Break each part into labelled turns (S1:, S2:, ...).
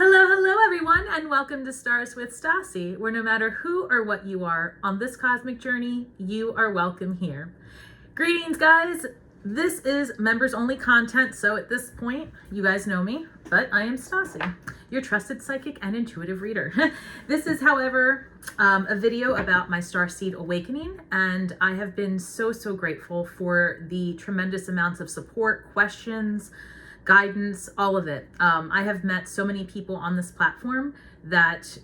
S1: Hello everyone, and welcome to Stars with Stasi, where no matter who or what you are on this cosmic journey, you are welcome here. Greetings, guys. This is members only content, so at this point, you guys know me, but I am Stasi, your trusted psychic and intuitive reader. This is, however, a video about my Starseed awakening, and I have been so grateful for the tremendous amounts of support, questions, guidance, all of it. I have met so many people on this platform that,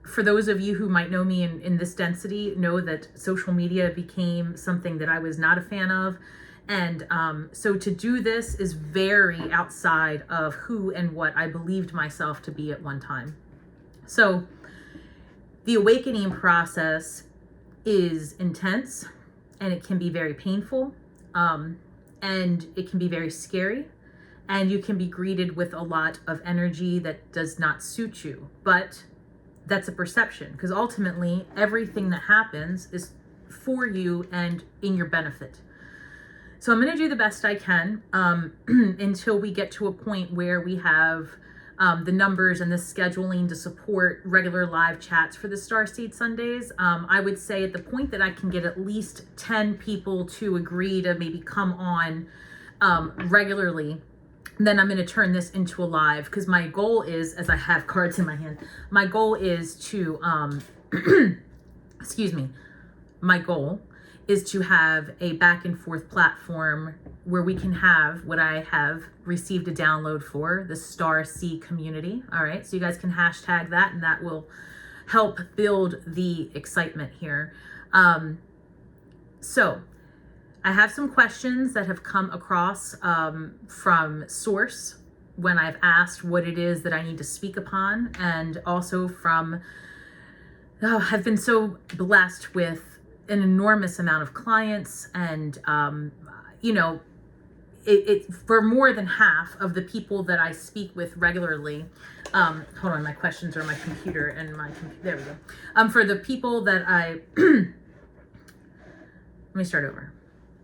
S1: for those of you who might know me in this density, know that social media became something that I was not a fan of. And so to do this is very outside of who and what I believed myself to be at one time. So the awakening process is intense, and it can be very painful, and it can be very scary. And you can be greeted with a lot of energy that does not suit you. But that's a perception, because ultimately everything that happens is for you and in your benefit. So I'm going to do the best I can until we get to a point where we have the numbers and the scheduling to support regular live chats for the Starseed Sundays. I would say at the point that I can get at least 10 people to agree to maybe come on regularly, then I'm going to turn this into a live, because my goal is, as I have cards in my hand, my goal is to, excuse me, my goal is to have a back and forth platform where we can have what I have received a download for, the Starseed community. All right, so you guys can hashtag that, and that will help build the excitement here. So I have some questions that have come across from source when I've asked what it is that I need to speak upon, and also from, I've been so blessed with an enormous amount of clients, and you know, it for more than half of the people that I speak with regularly. Hold on, my questions are on my computer, and there we go. For the people that let me start over.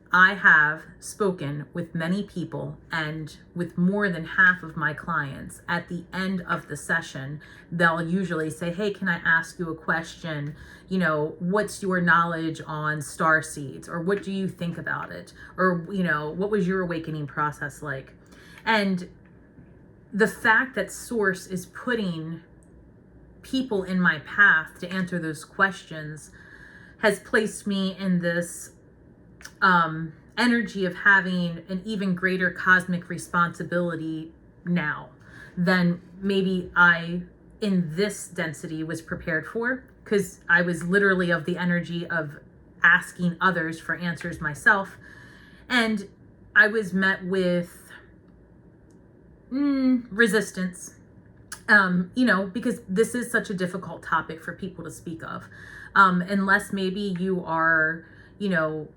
S1: I have spoken with many people, and with more than half of my clients, at the end of the session, they'll usually say, hey, can I ask you a question? You know, what's your knowledge on star seeds? Or what do you think about it? Or, you know, what was your awakening process like? And the fact that Source is putting people in my path to answer those questions has placed me in this energy of having an even greater cosmic responsibility now than maybe I, in this density, was prepared for, because I was literally of the energy of asking others for answers myself, and I was met with resistance, you know, because this is such a difficult topic for people to speak of, unless maybe you are, you know,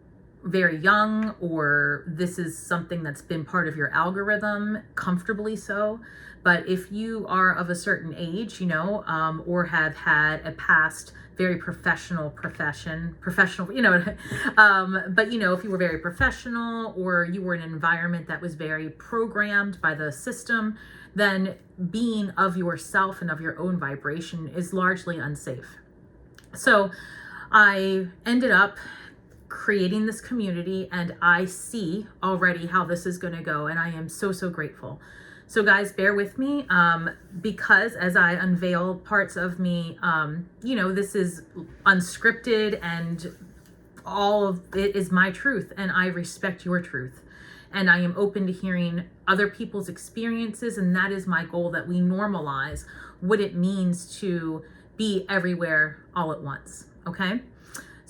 S1: very young, or this is something that's been part of your algorithm, comfortably so. But if you are of a certain age, you know, or have had a past very professional, you know, but you know, if you were very professional, or you were in an environment that was very programmed by the system, then being of yourself and of your own vibration is largely unsafe. So I ended up creating this community, and I see already how this is going to go, and I am so grateful. So guys, bear with me, because as I unveil parts of me, you know, this is unscripted, and all of it is my truth, and I respect your truth, and I am open to hearing other people's experiences, and that is my goal, that we normalize what it means to be everywhere all at once. Okay.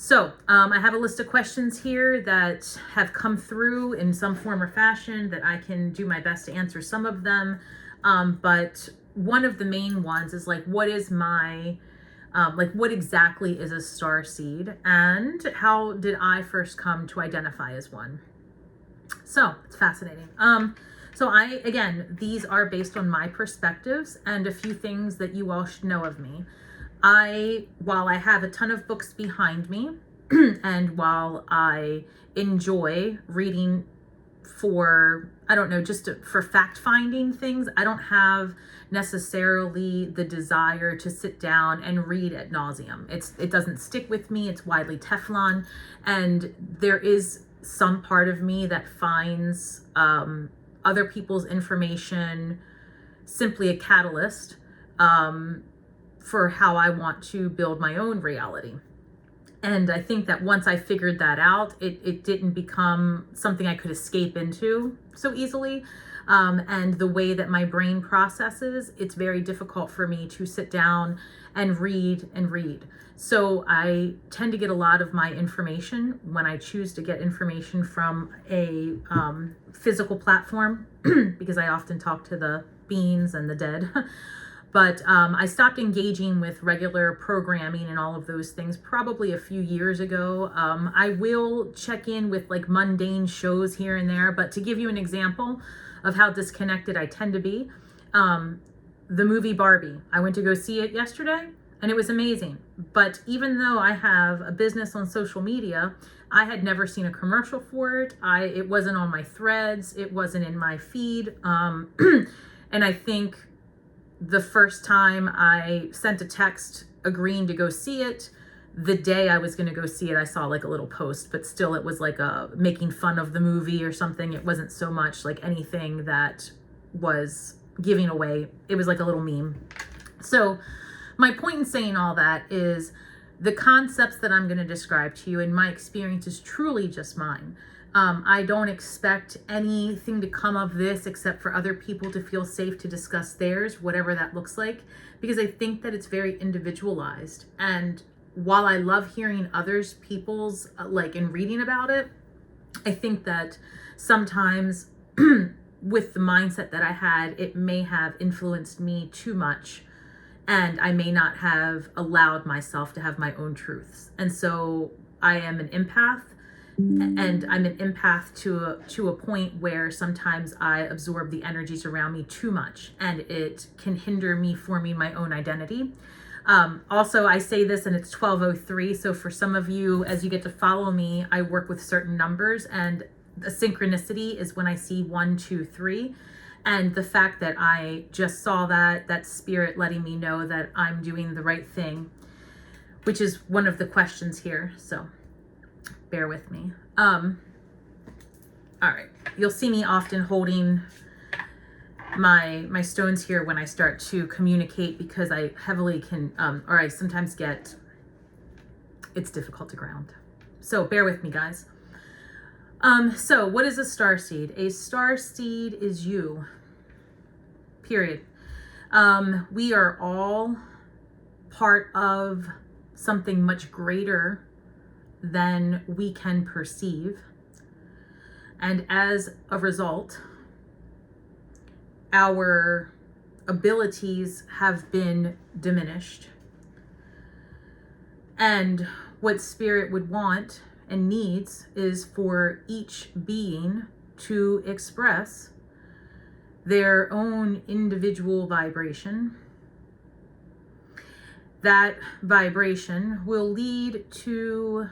S1: So I have a list of questions here that have come through in some form or fashion that I can do my best to answer some of them. But one of the main ones is like, what is my, like, what exactly is a star seed, and how did I first come to identify as one? So it's fascinating. So again, these are based on my perspectives and a few things that you all should know of me. While I have a ton of books behind me, and while I enjoy reading for, I don't know, for fact finding things. I don't have necessarily the desire to sit down and read ad nauseum. It doesn't stick with me. It's widely Teflon. And there is some part of me that finds other people's information simply a catalyst for how I want to build my own reality. And I think that once I figured that out, it didn't become something I could escape into so easily. And the way that my brain processes, it's very difficult for me to sit down and read and read. So I tend to get a lot of my information when I choose to get information from a physical platform, because I often talk to the beings and the dead. But I stopped engaging with regular programming and all of those things probably a few years ago. I will check in with like mundane shows here and there, but to give you an example of how disconnected I tend to be, the movie Barbie, I went to go see it yesterday and it was amazing. But even though I have a business on social media, I had never seen a commercial for it. It wasn't on my threads. It wasn't in my feed. And I think the first time I sent a text agreeing to go see it, the day I was going to go see it, I saw like a little post, but still it was like making fun of the movie or something. It wasn't so much like anything that was giving away. It was like a little meme. So my point in saying all that is the concepts that I'm going to describe to you, and my experience is truly just mine. I don't expect anything to come of this except for other people to feel safe to discuss theirs, whatever that looks like, because I think that it's very individualized. And while I love hearing others people's and reading about it, I think that sometimes with the mindset that I had, it may have influenced me too much, and I may not have allowed myself to have my own truths. And so I am an empath. And I'm an empath to a point where sometimes I absorb the energies around me too much, and it can hinder me forming my own identity. Also, I say this and it's 12:03. So for some of you, as you get to follow me, I work with certain numbers, and the synchronicity is when I see 1, 2, 3. And the fact that I just saw that spirit letting me know that I'm doing the right thing, which is one of the questions here. So bear with me. All right. You'll see me often holding my stones here when I start to communicate, because I heavily can, or I sometimes get, it's difficult to ground. So bear with me, guys. So what is a starseed? A starseed is you, period. We are all part of something much greater than we can perceive. And as a result, our abilities have been diminished. And what spirit would want and needs is for each being to express their own individual vibration. That vibration will lead to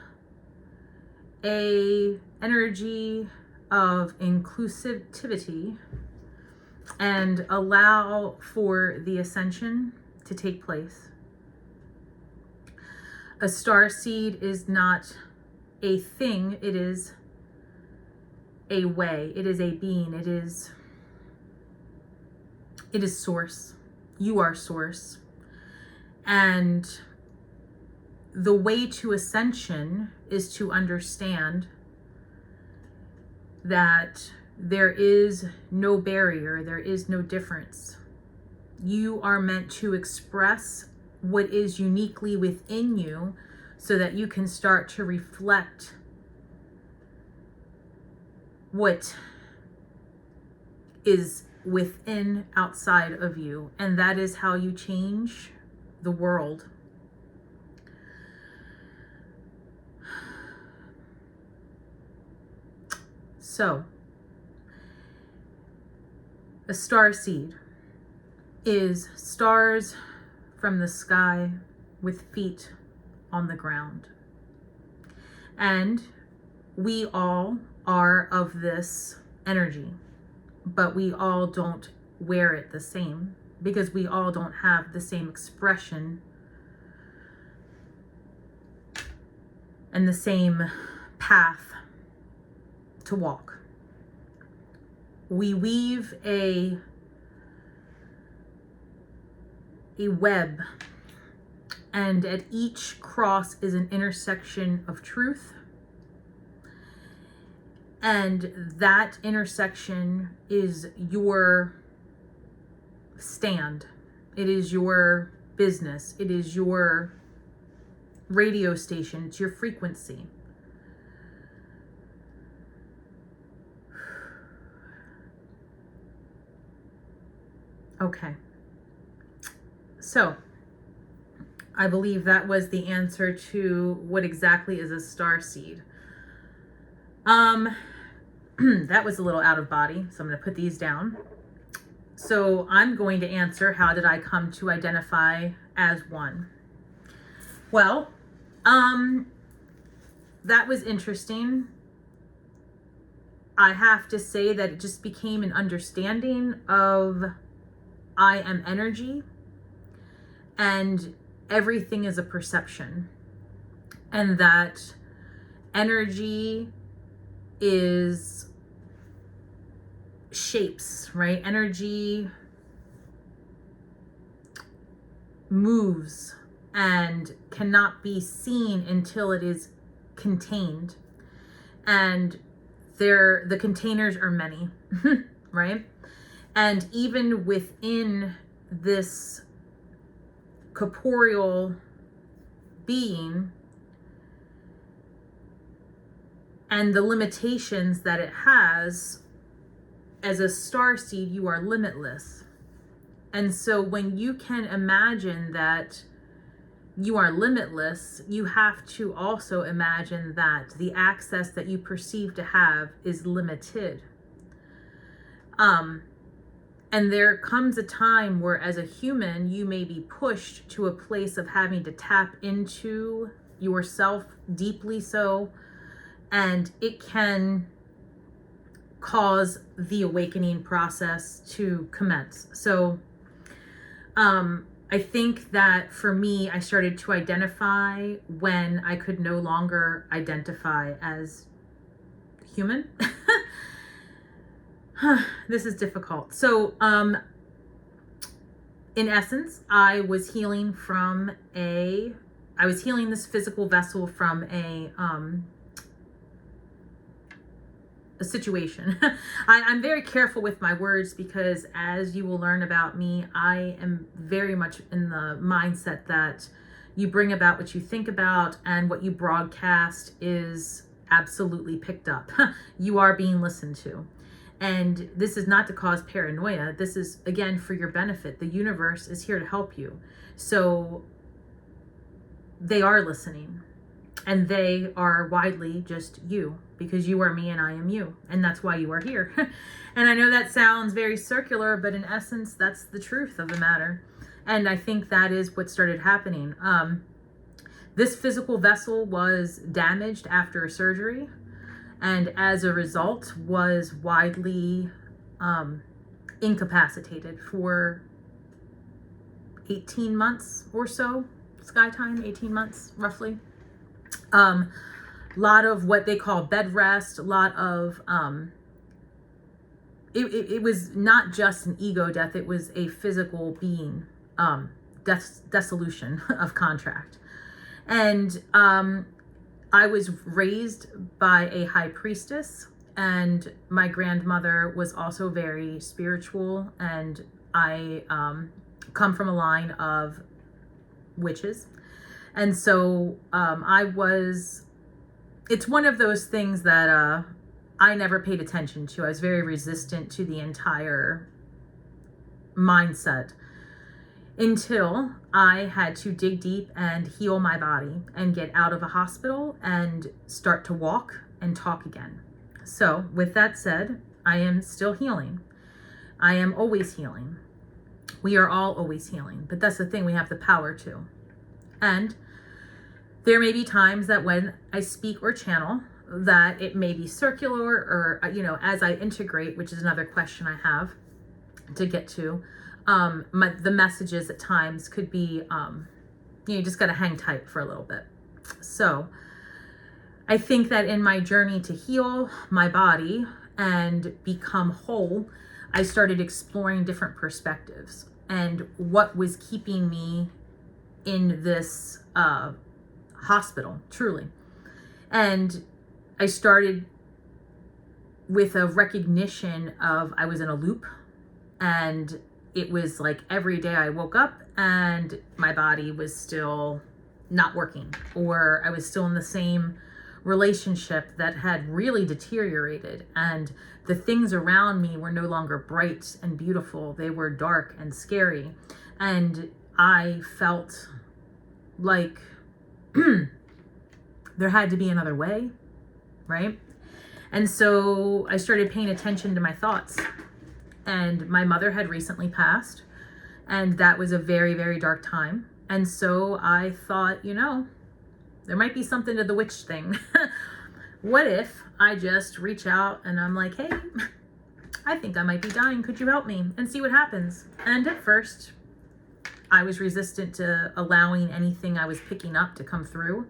S1: a energy of inclusivity and allow for the ascension to take place. A starseed is not a thing, it is a way, it is a being, it is source. You are source. And the way to ascension is to understand that there is no barrier, there is no difference. You are meant to express what is uniquely within you so that you can start to reflect what is within, outside of you. And that is how you change the world. So, a starseed is stars from the sky with feet on the ground. And we all are of this energy, but we all don't wear it the same because we all don't have the same expression and the same path to walk. We weave a web, and at each cross is an intersection of truth, and that intersection is your stand. It is your business. It is your radio station. It's your frequency. Okay. So, I believe that was the answer to what exactly is a starseed. That was a little out of body, so I'm going to put these down. So I'm going to answer, how did I come to identify as one? Well, that was interesting. I have to say that it just became an understanding of I am energy, and everything is a perception, and that energy is shapes, right? Energy moves and cannot be seen until it is contained, and the containers are many, right? And even within this corporeal being and the limitations that it has, as a starseed, you are limitless. And so when you can imagine that you are limitless, you have to also imagine that the access that you perceive to have is limited. And there comes a time where, as a human, you may be pushed to a place of having to tap into yourself deeply so, and it can cause the awakening process to commence. So I think that for me, I started to identify when I could no longer identify as human. This is difficult. So in essence, I was healing this physical vessel from a situation. I'm very careful with my words because, as you will learn about me, I am very much in the mindset that you bring about what you think about, and what you broadcast is absolutely picked up. You are being listened to. And this is not to cause paranoia. This is, again, for your benefit. The universe is here to help you. So they are listening. And they are widely just you, because you are me and I am you. And that's why you are here. And I know that sounds very circular, but in essence, that's the truth of the matter. And I think that is what started happening. This physical vessel was damaged after a surgery, and as a result was widely incapacitated for 18 months or so. Sky time, 18 months roughly. Lot of what they call bed rest, a lot of it was not just an ego death, it was a physical being dissolution of contract. And I was raised by a high priestess, and my grandmother was also very spiritual, and I come from a line of witches. And so it's one of those things that I never paid attention to. I was very resistant to the entire mindset until I had to dig deep and heal my body and get out of a hospital and start to walk and talk again. So with that said, I am still healing. I am always healing. We are all always healing, but that's the thing, we have the power to. And there may be times that when I speak or channel, that it may be circular or, as I integrate, which is another question I have to get to, the messages at times could be, you just got to hang tight for a little bit. So I think that in my journey to heal my body and become whole, I started exploring different perspectives and what was keeping me in this hospital, truly. And I started with a recognition of I was in a loop, and it was like every day I woke up and my body was still not working, or I was still in the same relationship that had really deteriorated, and the things around me were no longer bright and beautiful. They were dark and scary, and I felt like there had to be another way, right? And so I started paying attention to my thoughts. And my mother had recently passed, and that was a very, very dark time. And so I thought, there might be something to the witch thing. What if I just reach out and I'm like, hey, I think I might be dying. Could you help me? And see what happens. And at first, I was resistant to allowing anything I was picking up to come through.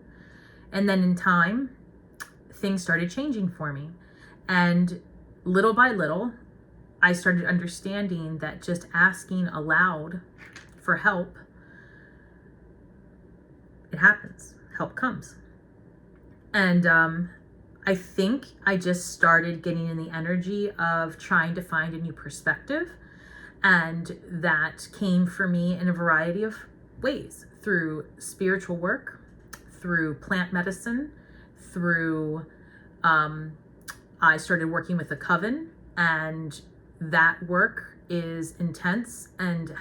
S1: And then in time, things started changing for me. And little by little, I started understanding that just asking aloud for help, it happens. Help comes. And I think I just started getting in the energy of trying to find a new perspective. And that came for me in a variety of ways, through spiritual work, through plant medicine, through, I started working with a coven, and that work is intense and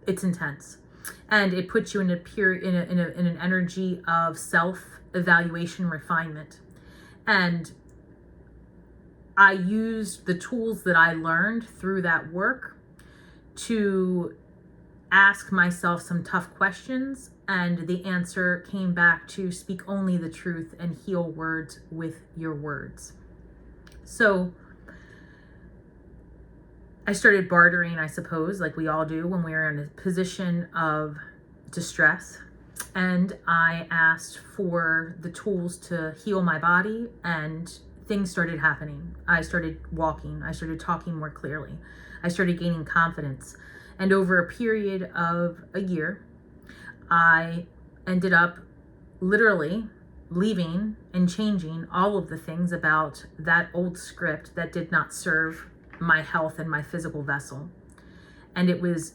S1: it's intense, and it puts you in an energy of self-evaluation, refinement. And I used the tools that I learned through that work to ask myself some tough questions, and the answer came back to speak only the truth and heal words with your words. So I started bartering, I suppose, like we all do when we're in a position of distress. And I asked for the tools to heal my body, and things started happening. I started walking. I started talking more clearly. I started gaining confidence. And over a period of a year, I ended up literally leaving and changing all of the things about that old script that did not serve my health and my physical vessel. And it was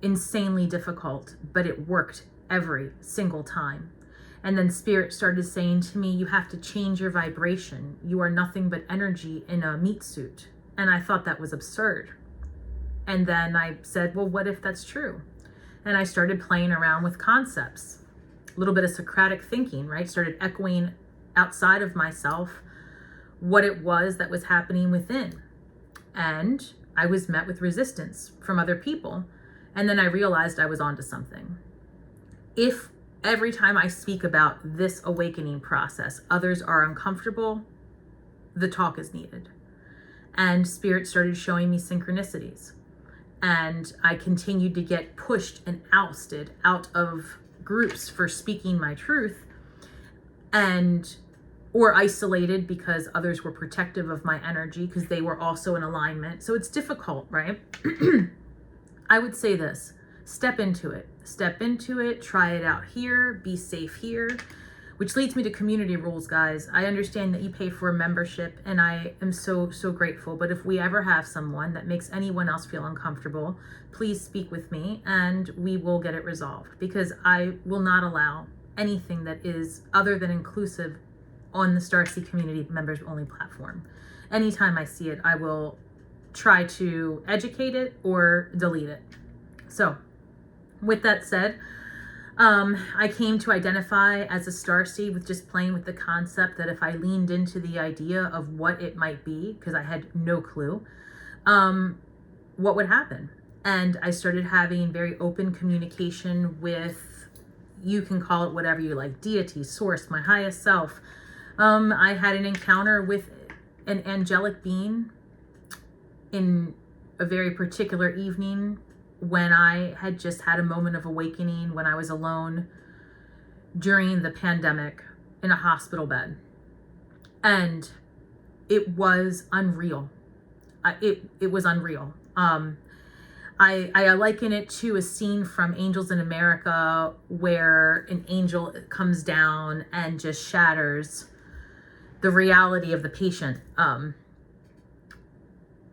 S1: insanely difficult, but it worked every single time. And then Spirit started saying to me, you have to change your vibration. You are nothing but energy in a meat suit. And I thought that was absurd. And then I said, well, what if that's true? And I started playing around with concepts, a little bit of Socratic thinking, right? Started echoing outside of myself what it was that was happening within. And I was met with resistance from other people. And then I realized I was onto something. If every time I speak about this awakening process, others are uncomfortable, the talk is needed. And Spirit started showing me synchronicities. And I continued to get pushed and ousted out of groups for speaking my truth, or isolated because others were protective of my energy because they were also in alignment. So it's difficult, right? I would say this: step into it, try it out here, be safe here. Which leads me to community rules, guys. I understand that you pay for a membership, and I am so, so grateful. But if we ever have someone that makes anyone else feel uncomfortable, please speak with me and we will get it resolved, because I will not allow anything that is other than inclusive on the Starseed community members only platform. Anytime I see it, I will try to educate it or delete it. So with that said, I came to identify as a starseed with just playing with the concept that if I leaned into the idea of what it might be, because I had no clue, what would happen. And I started having very open communication with you can call it whatever you like, deity, source, my highest self. I had an encounter with an angelic being in a very particular evening when I had just had a moment of awakening, when I was alone during the pandemic in a hospital bed. And it was unreal. It was unreal. I liken it to a scene from Angels in America where an angel comes down and just shatters the reality of the patient. In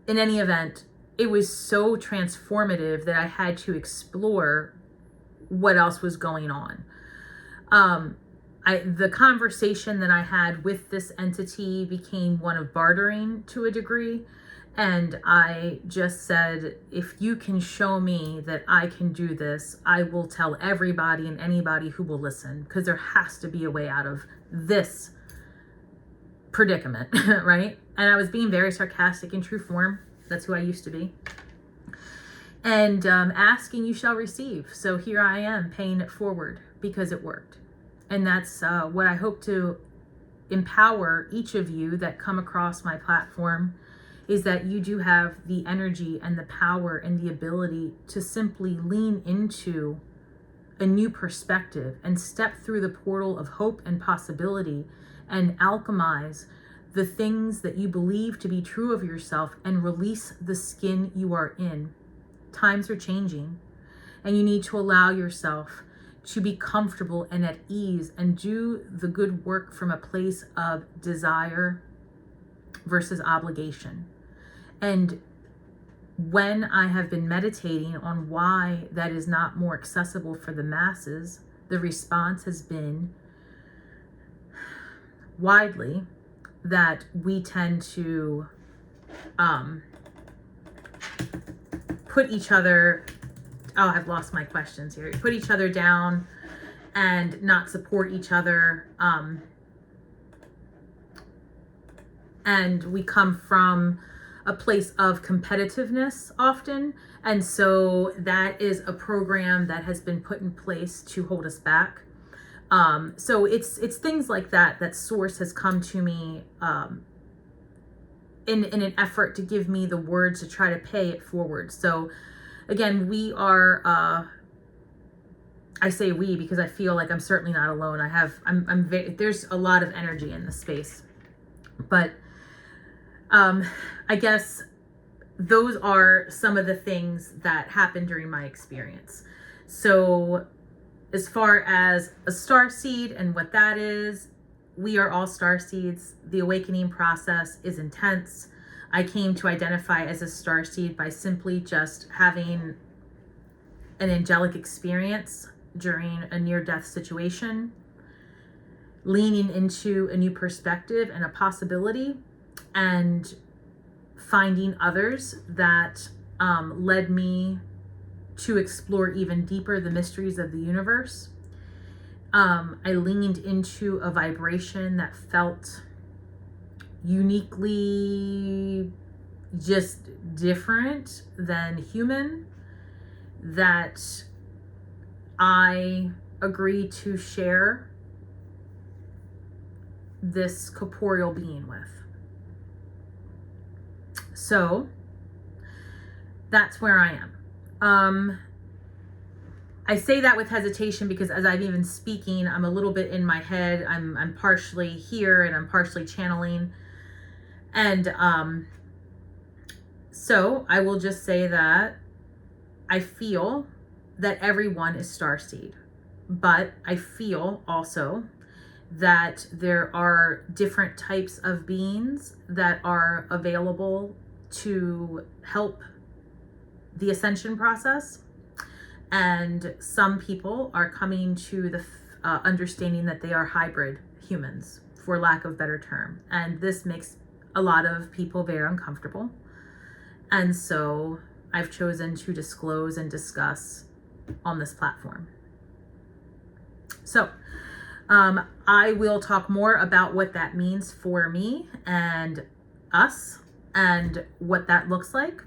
S1: any event, it was so transformative that I had to explore what else was going on. The conversation that I had with this entity became one of bartering to a degree. And I just said, if you can show me that I can do this, I will tell everybody and anybody who will listen, because there has to be a way out of this predicament, right? And I was being very sarcastic in true form. That's who I used to be. And ask and you shall receive. So here I am paying it forward because it worked. And that's what I hope to empower each of you that come across my platform, is that you do have the energy and the power and the ability to simply lean into a new perspective and step through the portal of hope and possibility and alchemize the things that you believe to be true of yourself and release the skin you are in. Times are changing, and you need to allow yourself to be comfortable and at ease and do the good work from a place of desire versus obligation. And when I have been meditating on why that is not more accessible for the masses, the response has been widely that we tend to put each other, I've lost my questions here, put each other down and not support each other. And we come from a place of competitiveness often. And so that is a program that has been put in place to hold us back. So it's things like that Source has come to me in an effort to give me the words to try to pay it forward. So again, we are, I say we because I feel like I'm certainly not alone. I'm very, there's a lot of energy in this space, but I guess those are some of the things that happened during my experience. So as far as a starseed and what that is, we are all starseeds. The awakening process is intense. I came to identify as a starseed by simply just having an angelic experience during a near-death situation, leaning into a new perspective and a possibility, and finding others that led me to explore even deeper the mysteries of the universe. I leaned into a vibration that felt uniquely just different than human, that I agreed to share this corporeal being with. So that's where I am. I say that with hesitation because as I'm even speaking, I'm a little bit in my head. I'm partially here and I'm partially channeling. And so I will just say that I feel that everyone is starseed, but I feel also that there are different types of beings that are available to help the ascension process. And some people are coming to the understanding that they are hybrid humans, for lack of a better term. And this makes a lot of people very uncomfortable. And so I've chosen to disclose and discuss on this platform. So I will talk more about what that means for me and us and what that looks like.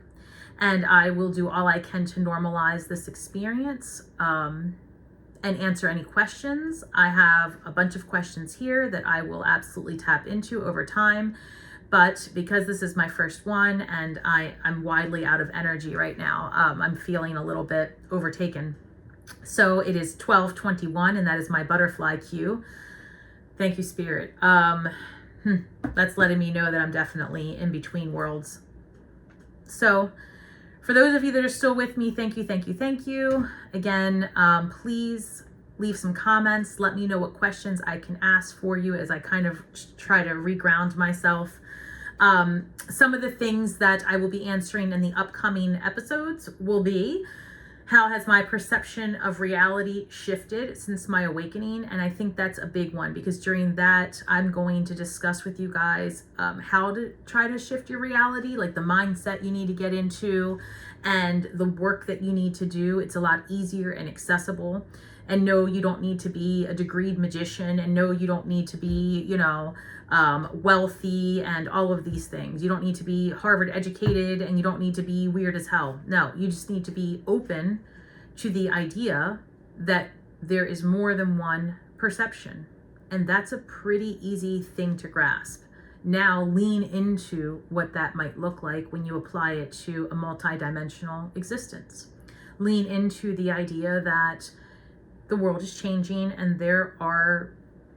S1: And I will do all I can to normalize this experience and and answer any questions. I have a bunch of questions here that I will absolutely tap into over time. But because this is my first one and I'm widely out of energy right now, I'm feeling a little bit overtaken. So it is 12:21, and that is my butterfly cue. Thank you, Spirit. That's letting me know that I'm definitely in between worlds. So for those of you that are still with me, thank you, thank you, thank you. Again, please leave some comments. Let me know what questions I can ask for you as I kind of try to reground myself. Some of the things that I will be answering in the upcoming episodes will be, how has my perception of reality shifted since my awakening? And I think that's a big one, because during that, I'm going to discuss with you guys how to try to shift your reality, like the mindset you need to get into and the work that you need to do. It's a lot easier and accessible. And no, you don't need to be a degreed magician, and no, you don't need to be, wealthy and all of these things. You don't need to be Harvard educated, and you don't need to be weird as hell. No, you just need to be open to the idea that there is more than one perception. And that's a pretty easy thing to grasp. Now lean into what that might look like when you apply it to a multidimensional existence. Lean into the idea that the world is changing, and there are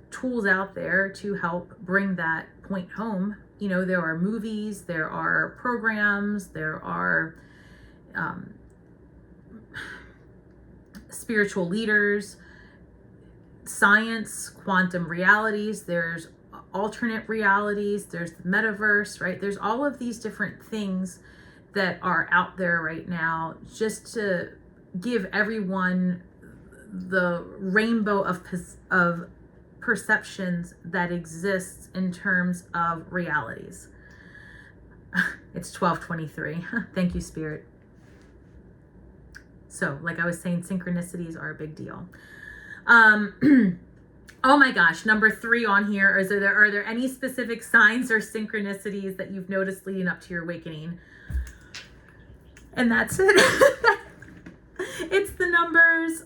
S1: tools out there to help bring that point home. There are movies, there are programs, there are spiritual leaders, science, quantum realities, there's alternate realities, there's the metaverse, right? There's all of these different things that are out there right now, just to give everyone the rainbow of perceptions that exists in terms of realities. It's 12:23. Thank you, Spirit. So, like I was saying, synchronicities are a big deal. Oh my gosh, number 3 on here. Are there any specific signs or synchronicities that you've noticed leading up to your awakening? And that's it. It's the numbers.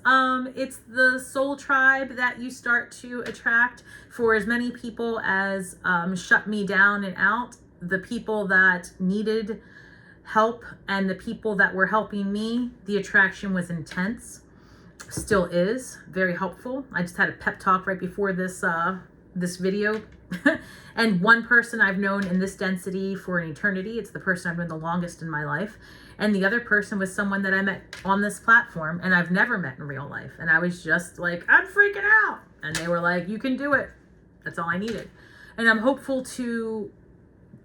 S1: It's the soul tribe that you start to attract. For as many people as shut me down and out, the people that needed help and the people that were helping me, the attraction was intense. Still is very helpful. I just had a pep talk right before this video. And one person I've known in this density for an eternity. It's the person I've known the longest in my life. And the other person was someone that I met on this platform and I've never met in real life. And I was just like, I'm freaking out. And they were like, you can do it. That's all I needed. And I'm hopeful to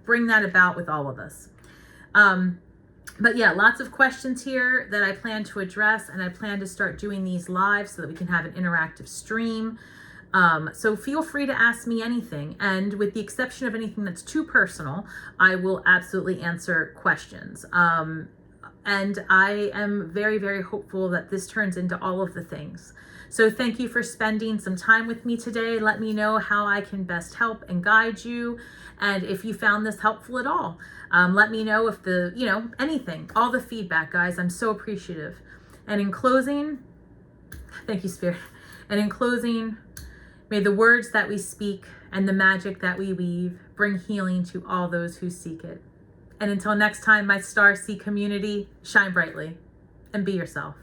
S1: bring that about with all of us. But yeah, lots of questions here that I plan to address, and I plan to start doing these live so that we can have an interactive stream. So feel free to ask me anything. And with the exception of anything that's too personal, I will absolutely answer questions. And I am very, very hopeful that this turns into all of the things. So thank you for spending some time with me today. Let me know how I can best help and guide you. And if you found this helpful at all, let me know if anything, all the feedback, guys. I'm so appreciative. And in closing, thank you, Spirit. And in closing, may the words that we speak and the magic that we weave bring healing to all those who seek it. And until next time, my Starseed community, shine brightly and be yourself.